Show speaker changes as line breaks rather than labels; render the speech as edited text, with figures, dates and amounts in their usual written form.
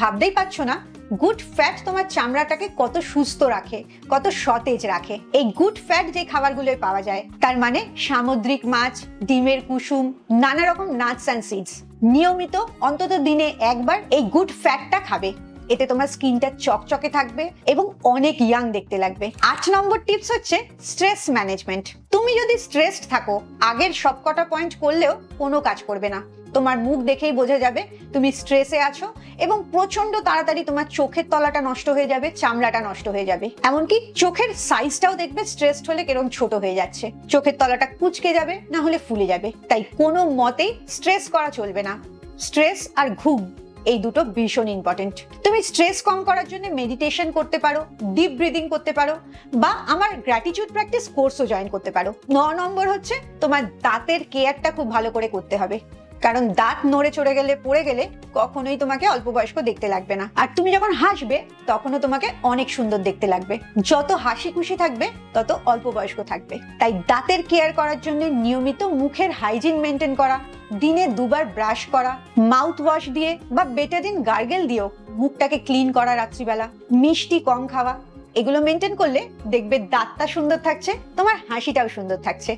ভাবতেই পারছো না গুড ফ্যাট তোমার চামড়াটাকে কত সুস্থ রাখে, কত সতেজ রাখে। এই গুড ফ্যাট যে খাবারগুলোয় পাওয়া যায়, তার মানে সামুদ্রিক মাছ, ডিমের কুসুম, নানা রকম নাটস অ্যান্ড সিডস। নিয়মিত অন্তত দিনে একবার এই গুড ফ্যাটটা খাবে, এতে তোমার স্কিনটা চকচকে থাকবে এবং অনেক ইয়াং দেখতে লাগবে। 8 নম্বর টিপস হচ্ছে স্ট্রেস ম্যানেজমেন্ট। তুমি যদি স্ট্রেসড থাকো, আগের সবকটা পয়েন্ট করলেও কোনো কাজ করবে না। তোমার মুখ দেখেই বোঝা যাবে তুমি স্ট্রেসে আছো এবং প্রচন্ড তাড়াতাড়ি তোমার চোখের তলাটা নষ্ট হয়ে যাবে, চামড়াটা নষ্ট হয়ে যাবে, এমনকি চোখের সাইজটাও দেখবে স্ট্রেসড হলে কিরকম ছোট হয়ে যাচ্ছে, চোখের তলাটা কুঁচকে যাবে, না হলে ফুলে যাবে। তাই কোনো মতেই স্ট্রেস করা চলবে না। স্ট্রেস আর ঘুম এই দুটো ভীষণ ইম্পর্টেন্ট। তুমি স্ট্রেস কম করার জন্য মেডিটেশন করতে পারো, ডিপ ব্রিদিং করতে পারো, বা আমার গ্র্যাটিটিউড প্র্যাকটিস কোর্সও জয়েন করতে পারো। 9 নম্বর হচ্ছে তোমার দাঁতের কেয়ারটা খুব ভালো করে করতে হবে, কারণ দাঁত নড়ে চড়ে গেলে, পড়ে গেলে কখনোই তোমাকে অল্প বয়স্ক দেখতে লাগবে না। আর তুমি যখন হাসবে তখনও তোমাকে অনেক সুন্দর দেখতে লাগবে। যত হাসি খুশি থাকবে তত অল্প বয়স্ক থাকবে। তাই দাঁতের কেয়ার করার জন্য নিয়মিত মুখের হাইজিন মেনটেন করা, দিনে 2 বার ব্রাশ করা, মাউথ ওয়াশ দিয়ে বা বেটাদিন গার্গেল দিয়েও মুখটাকে ক্লিন করা, রাত্রিবেলা মিষ্টি কম খাওয়া, এগুলো মেনটেন করলে দেখবে দাঁতটা সুন্দর থাকছে, তোমার হাসিটাও সুন্দর থাকছে।